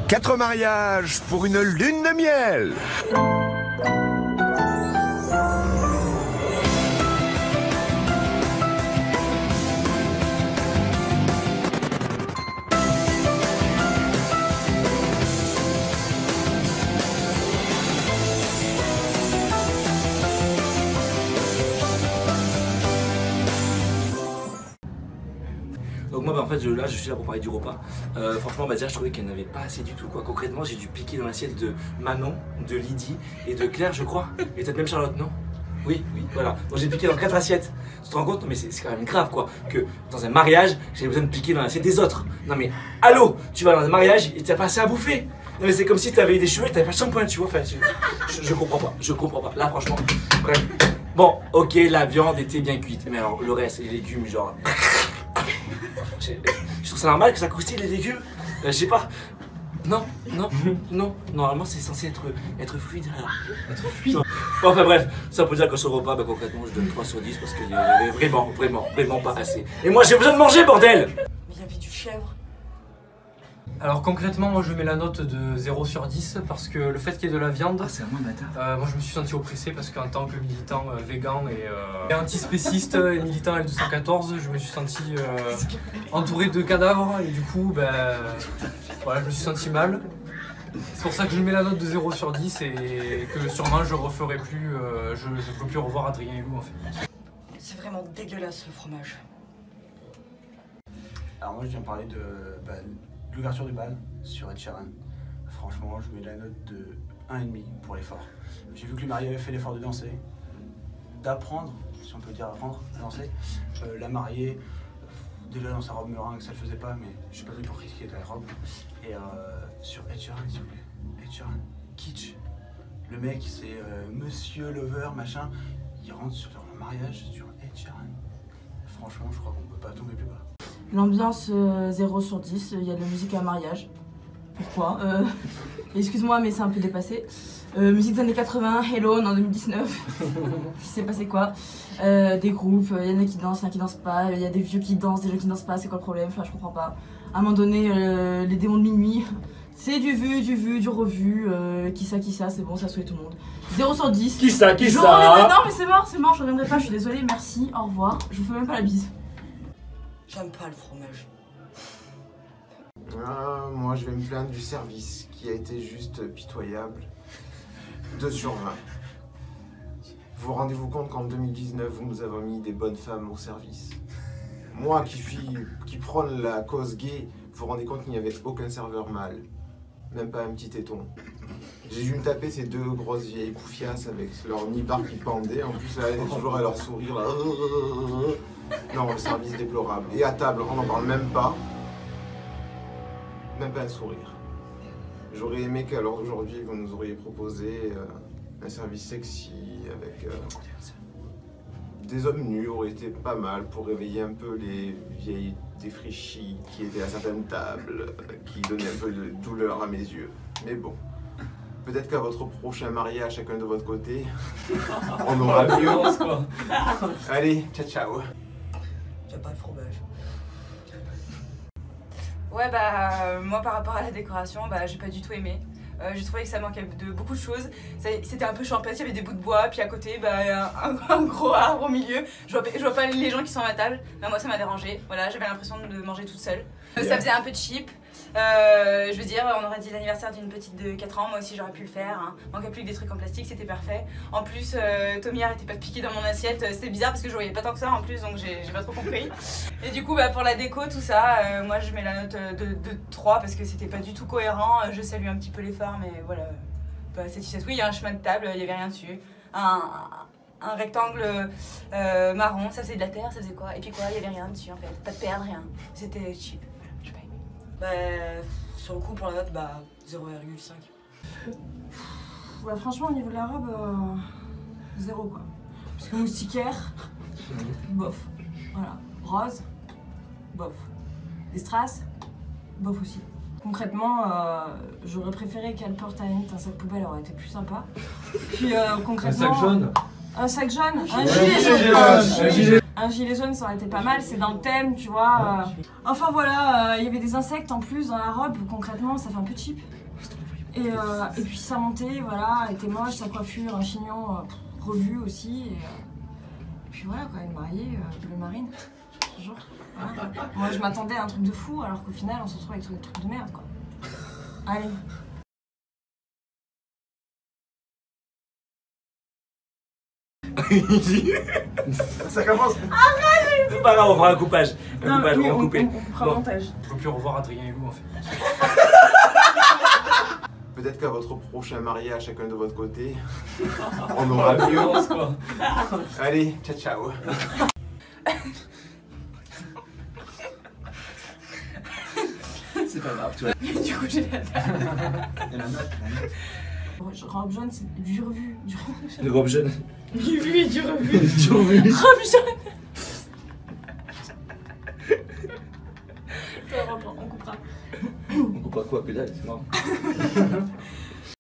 4 mariages pour une lune de miel. Donc moi en fait là je suis là pour parler du repas. Franchement déjà je trouvais qu'elle n'avait pas assez du tout quoi. Concrètement j'ai dû piquer dans l'assiette de Manon, de Lydie et de Claire je crois. Et peut-être même Charlotte, non? Oui, voilà. Donc j'ai piqué dans 4 assiettes. Tu te rends compte? Non mais c'est quand même grave quoi. Que dans un mariage j'ai besoin de piquer dans l'assiette des autres. Non mais allô, tu vas dans un mariage et t'as pas assez à bouffer. Non mais c'est comme si t'avais des cheveux et t'avais pas de shampoing tu vois. Enfin, je comprends pas. Là franchement, bref. Bon ok la viande était bien cuite. Mais alors le reste, les légumes genre... Je trouve ça normal que ça croustille les légumes. Je sais pas. Non. Normalement c'est censé être fluide. Être fluide. Bon, enfin bref, ça peut dire que ce repas, concrètement je donne 3 sur 10 parce qu'il y avait vraiment pas assez. Et moi j'ai besoin de manger bordel. Mais il y avait du chèvre. Alors concrètement moi je mets la note de 0 sur 10 parce que le fait qu'il y ait de la viande, c'est un moins bâtard. moi je me suis senti oppressé parce qu'en tant que militant végan et antispéciste et militant L214 je me suis senti entouré de cadavres et du coup voilà, je me suis senti mal. C'est pour ça que je mets la note de 0 sur 10 et que sûrement je referai plus, je ne peux plus revoir Adrien et Lou en fait. C'est vraiment dégueulasse le fromage. Alors moi je viens parler de l'ouverture du bal sur Ed Sheeran. Franchement je mets la note de 1,5 pour l'effort. J'ai vu que le marié avait fait l'effort de danser, d'apprendre, si on peut dire apprendre à danser. La mariée, déjà dans sa robe meringue ça le faisait pas mais je suis pas venu pour critiquer la robe. Et sur Ed Sheeran s'il vous plaît, Ed Sheeran, kitsch. Le mec c'est Monsieur Lover machin, il rentre sur le mariage sur Ed Sheeran. Franchement je crois qu'on peut pas tomber plus bas. L'ambiance 0 sur 10, il y a de la musique à un mariage. Pourquoi excuse-moi mais c'est un peu dépassé. Musique des années 80, Hello en 2019. Il s'est passé quoi? Des groupes, il y en a qui dansent, il y en a qui dansent pas, il y a des vieux qui dansent, des jeunes qui dansent pas, c'est quoi le problème? Enfin je comprends pas. À un moment donné, les démons de minuit, c'est du vu, du revu, qui ça, c'est bon, ça souhaite tout le monde. 0 sur 10. Qui ça? Non mais c'est mort, je reviendrai pas, je suis désolée, merci, au revoir. Je vous fais même pas la bise. J'aime pas le fromage. Moi je vais me plaindre du service qui a été juste pitoyable. 2 sur 20. Vous rendez-vous compte qu'en 2019 vous nous avez mis des bonnes femmes au service? Moi qui prône la cause gay, vous vous rendez compte qu'il n'y avait aucun serveur mâle. Même pas un petit téton. J'ai dû me taper ces 2 grosses vieilles poufiasses avec leur nibar qui pendait. En plus là, toujours à leur sourire là. Non, le service déplorable. Et à table, on n'en parle même pas. Même pas un sourire. J'aurais aimé qu'à l'heure d'aujourd'hui, vous nous auriez proposé un service sexy avec des hommes nus aurait été pas mal pour réveiller un peu les vieilles défraîchies qui étaient à certaines tables, qui donnaient un peu de douleur à mes yeux. Mais bon, peut-être qu'à votre prochain mariage, chacun de votre côté, on aura mieux. Allez, ciao. J'aime pas le fromage. Ouais moi par rapport à la décoration, j'ai pas du tout aimé. J'ai trouvé que ça manquait de beaucoup de choses. C'était un peu champêtre, il y avait des bouts de bois, puis à côté un gros arbre au milieu. Je vois pas les gens qui sont à ma table, mais moi ça m'a dérangé. Voilà, j'avais l'impression de manger toute seule. Ça faisait un peu cheap. Je veux dire, on aurait dit l'anniversaire d'une petite de 4 ans, moi aussi j'aurais pu le faire. Hein. Manquait plus que des trucs en plastique, c'était parfait. En plus, Tommy arrêtait pas de piquer dans mon assiette, c'était bizarre parce que je voyais pas tant que ça en plus, donc j'ai pas trop compris. Et du coup, pour la déco, tout ça, moi je mets la note de 3 parce que c'était pas du tout cohérent. Je salue un petit peu l'effort, mais voilà, pas satisfaite. Oui, il y a un chemin de table, il y avait rien dessus. Un rectangle marron, ça faisait de la terre, ça faisait quoi? Et puis quoi, il y avait rien dessus en fait, pas de perles, rien. C'était cheap. Sur le coup pour la note, 0,5. Ouais, franchement au niveau de la robe, 0 quoi. Parce que moustiquaire, bof. Voilà. Rose, bof. Les strass, bof aussi. Concrètement, j'aurais préféré qu'elle porte à la limite un sac poubelle, aurait été plus sympa. Puis concrètement... Un sac jaune. Un sac jaune, un gilet jaune. Un gilet jaune, ça aurait été pas mal, c'est dans le thème, tu vois. Enfin voilà, il y avait des insectes en plus dans la robe, concrètement, ça fait un peu cheap. Et puis ça montait, voilà, elle était moche, sa coiffure, un chignon revu aussi. Et puis voilà, quoi, elle est mariée, bleu marine, toujours. Voilà. Moi je m'attendais à un truc de fou, alors qu'au final on se retrouve avec des trucs de merde, quoi. Allez. Ça commence. C'est pas grave, on fera un coupage. Un coupage, on va couper. On fera montage. Je peux plus revoir Adrien et Lou en fait. Peut-être qu'à votre prochain mariage, chacun de votre côté, on aura mieux. Quoi. Allez, ciao ciao. C'est pas grave, tu vois. Du coup, j'ai la date. Et la note. Robe jaune, c'est du revu. Une robe jeune. Du vu et du revu. Du revu. Robe jaune. On coupera. On coupe pas quoi, que dalle, c'est marrant.